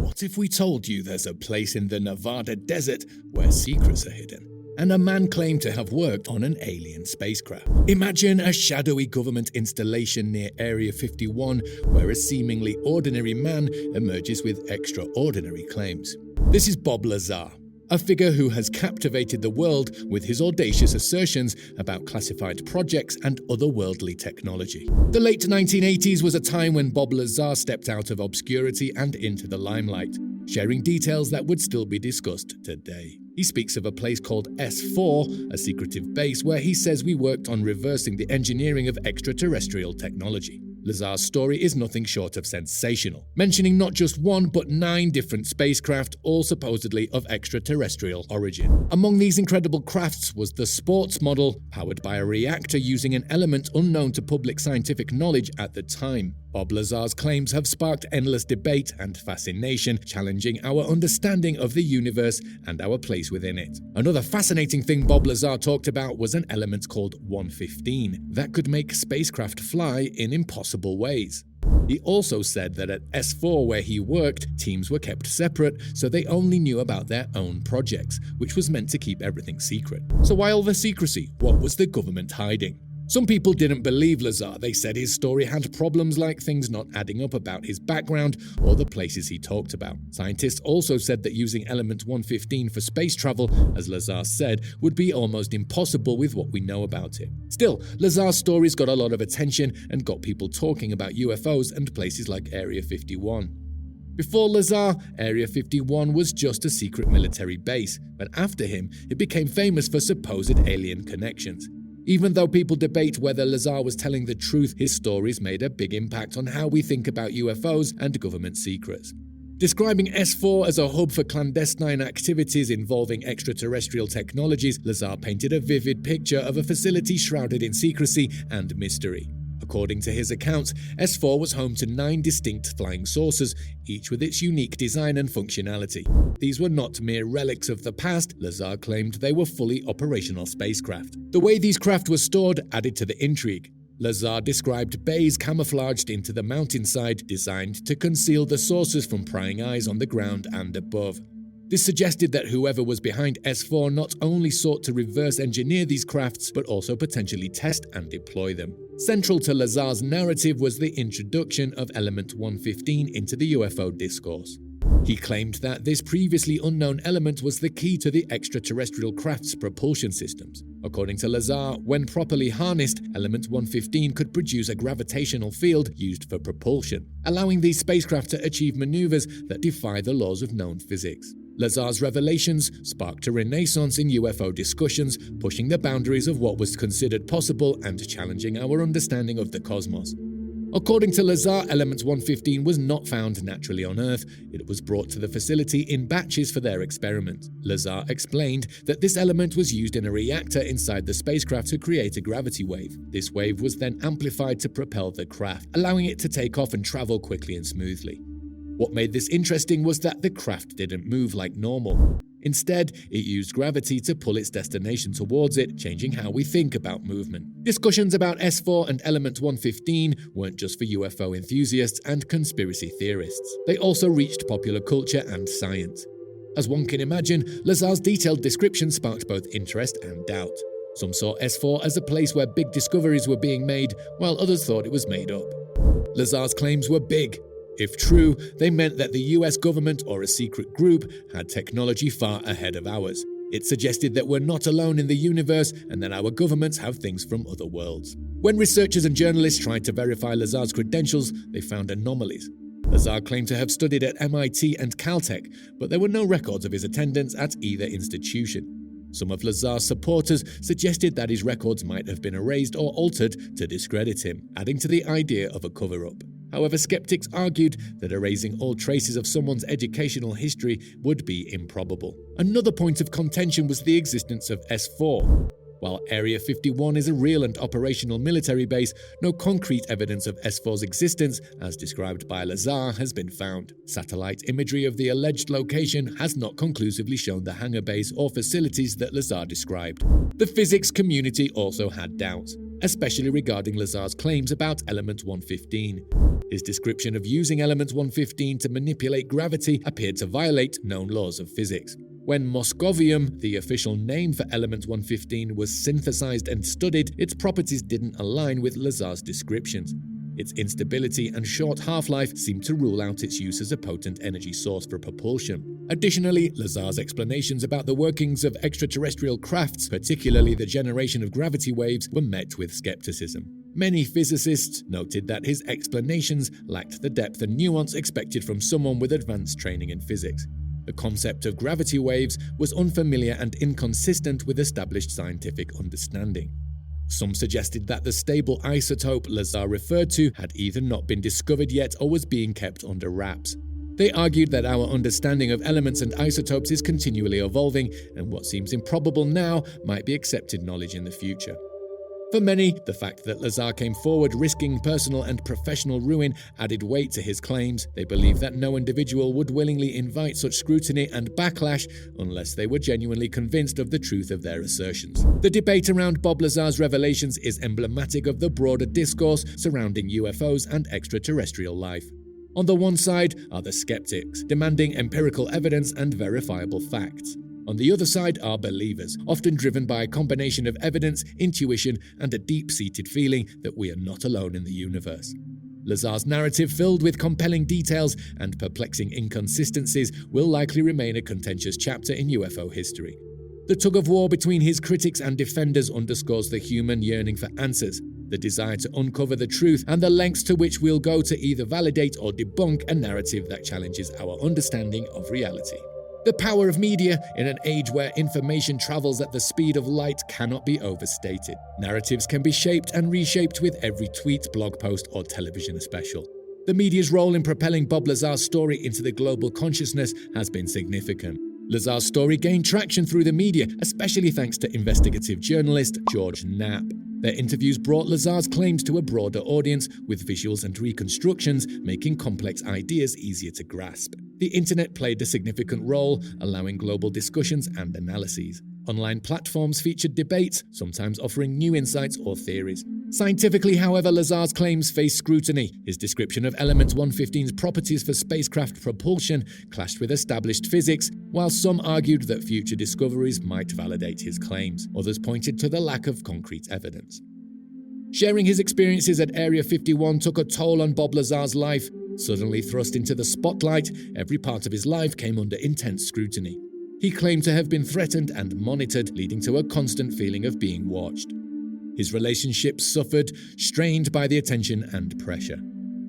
What if we told you there's a place in the Nevada desert where secrets are hidden, and a man claimed to have worked on an alien spacecraft? Imagine a shadowy government installation near Area 51 where a seemingly ordinary man emerges with extraordinary claims. This is Bob Lazar, a figure who has captivated the world with his audacious assertions about classified projects and otherworldly technology. The late 1980s was a time when Bob Lazar stepped out of obscurity and into the limelight, sharing details that would still be discussed today. He speaks of a place called S4, a secretive base where he says we worked on reversing the engineering of extraterrestrial technology. Lazar's story is nothing short of sensational, mentioning not just one but 9 different spacecraft, all supposedly of extraterrestrial origin. Among these incredible crafts was the sports model, powered by a reactor using an element unknown to public scientific knowledge at the time. Bob Lazar's claims have sparked endless debate and fascination, challenging our understanding of the universe and our place within it. Another fascinating thing Bob Lazar talked about was an element called 115 that could make spacecraft fly in impossible ways. He also said that at S4 where he worked, teams were kept separate, so they only knew about their own projects, which was meant to keep everything secret. So why all the secrecy? What was the government hiding? Some people didn't believe Lazar. They said his story had problems like things not adding up about his background or the places he talked about. Scientists also said that using element 115 for space travel, as Lazar said, would be almost impossible with what we know about it. Still, Lazar's stories got a lot of attention and got people talking about UFOs and places like Area 51. Before Lazar, Area 51 was just a secret military base, but after him, it became famous for supposed alien connections. Even though people debate whether Lazar was telling the truth, his stories made a big impact on how we think about UFOs and government secrets. Describing S4 as a hub for clandestine activities involving extraterrestrial technologies, Lazar painted a vivid picture of a facility shrouded in secrecy and mystery. According to his accounts, S4 was home to 9 distinct flying saucers, each with its unique design and functionality. These were not mere relics of the past. Lazar claimed they were fully operational spacecraft. The way these craft were stored added to the intrigue. Lazar described bays camouflaged into the mountainside, designed to conceal the saucers from prying eyes on the ground and above. This suggested that whoever was behind S4 not only sought to reverse engineer these crafts, but also potentially test and deploy them. Central to Lazar's narrative was the introduction of element 115 into the UFO discourse. He claimed that this previously unknown element was the key to the extraterrestrial craft's propulsion systems. According to Lazar, when properly harnessed, element 115 could produce a gravitational field used for propulsion, allowing these spacecraft to achieve maneuvers that defy the laws of known physics. Lazar's revelations sparked a renaissance in UFO discussions, pushing the boundaries of what was considered possible and challenging our understanding of the cosmos. According to Lazar, element 115 was not found naturally on Earth. It was brought to the facility in batches for their experiment. Lazar explained that this element was used in a reactor inside the spacecraft to create a gravity wave. This wave was then amplified to propel the craft, allowing it to take off and travel quickly and smoothly. What made this interesting was that the craft didn't move like normal. Instead, it used gravity to pull its destination towards it, changing how we think about movement. Discussions about S4 and element 115 weren't just for UFO enthusiasts and conspiracy theorists. They also reached popular culture and science. As one can imagine, Lazar's detailed description sparked both interest and doubt. Some saw S4 as a place where big discoveries were being made, while others thought it was made up. Lazar's claims were big. If true, they meant that the US government or a secret group had technology far ahead of ours. It suggested that we're not alone in the universe and that our governments have things from other worlds. When researchers and journalists tried to verify Lazar's credentials, they found anomalies. Lazar claimed to have studied at MIT and Caltech, but there were no records of his attendance at either institution. Some of Lazar's supporters suggested that his records might have been erased or altered to discredit him, adding to the idea of a cover-up. However, skeptics argued that erasing all traces of someone's educational history would be improbable. Another point of contention was the existence of S4. While Area 51 is a real and operational military base, no concrete evidence of S4's existence, as described by Lazar, has been found. Satellite imagery of the alleged location has not conclusively shown the hangar base or facilities that Lazar described. The physics community also had doubts. especially regarding Lazar's claims about element 115. His description of using element 115 to manipulate gravity appeared to violate known laws of physics. When moscovium, the official name for element 115, was synthesized and studied, its properties didn't align with Lazar's descriptions. Its instability and short half-life seemed to rule out its use as a potent energy source for propulsion. Additionally, Lazar's explanations about the workings of extraterrestrial crafts, particularly the generation of gravity waves, were met with skepticism. Many physicists noted that his explanations lacked the depth and nuance expected from someone with advanced training in physics. The concept of gravity waves was unfamiliar and inconsistent with established scientific understanding. Some suggested that the stable isotope Lazar referred to had either not been discovered yet or was being kept under wraps. They argued that our understanding of elements and isotopes is continually evolving, and what seems improbable now might be accepted knowledge in the future. For many, the fact that Lazar came forward risking personal and professional ruin added weight to his claims. They believed that no individual would willingly invite such scrutiny and backlash unless they were genuinely convinced of the truth of their assertions. The debate around Bob Lazar's revelations is emblematic of the broader discourse surrounding UFOs and extraterrestrial life. On the one side are the skeptics, demanding empirical evidence and verifiable facts. On the other side are believers, often driven by a combination of evidence, intuition, and a deep-seated feeling that we are not alone in the universe. Lazar's narrative, filled with compelling details and perplexing inconsistencies, will likely remain a contentious chapter in UFO history. The tug-of-war between his critics and defenders underscores the human yearning for answers, the desire to uncover the truth, and the lengths to which we'll go to either validate or debunk a narrative that challenges our understanding of reality. The power of media in an age where information travels at the speed of light cannot be overstated. Narratives can be shaped and reshaped with every tweet, blog post, or television special. The media's role in propelling Bob Lazar's story into the global consciousness has been significant. Lazar's story gained traction through the media, especially thanks to investigative journalist George Knapp. Their interviews brought Lazar's claims to a broader audience, with visuals and reconstructions making complex ideas easier to grasp. The internet played a significant role, allowing global discussions and analyses. Online platforms featured debates, sometimes offering new insights or theories. Scientifically, however, Lazar's claims faced scrutiny. His description of element 115's properties for spacecraft propulsion clashed with established physics, while some argued that future discoveries might validate his claims. Others pointed to the lack of concrete evidence. Sharing his experiences at Area 51 took a toll on Bob Lazar's life. Suddenly thrust into the spotlight, every part of his life came under intense scrutiny. He claimed to have been threatened and monitored, leading to a constant feeling of being watched. His relationships suffered, strained by the attention and pressure.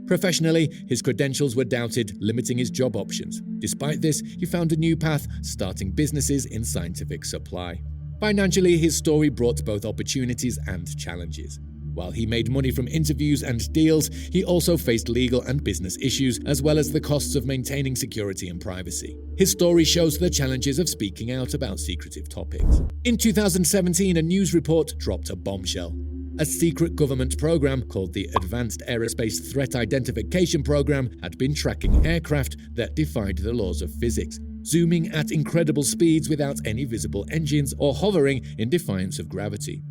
Professionally, his credentials were doubted, limiting his job options. Despite this, he found a new path, starting businesses in scientific supply. Financially, his story brought both opportunities and challenges. While he made money from interviews and deals, he also faced legal and business issues, as well as the costs of maintaining security and privacy. His story shows the challenges of speaking out about secretive topics. In 2017, a news report dropped a bombshell. A secret government program called the Advanced Aerospace Threat Identification Program had been tracking aircraft that defied the laws of physics, zooming at incredible speeds without any visible engines or hovering in defiance of gravity.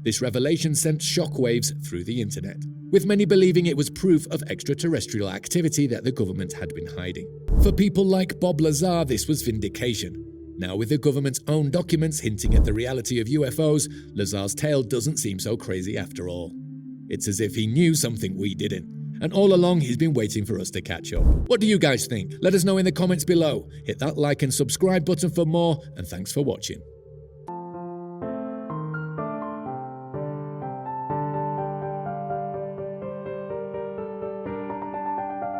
This revelation sent shockwaves through the internet, with many believing it was proof of extraterrestrial activity that the government had been hiding. For people like Bob Lazar, this was vindication. Now, with the government's own documents hinting at the reality of UFOs, Lazar's tale doesn't seem so crazy after all. It's as if he knew something we didn't, and all along he's been waiting for us to catch up. What do you guys think? Let us know in the comments below. Hit that like and subscribe button for more, and thanks for watching.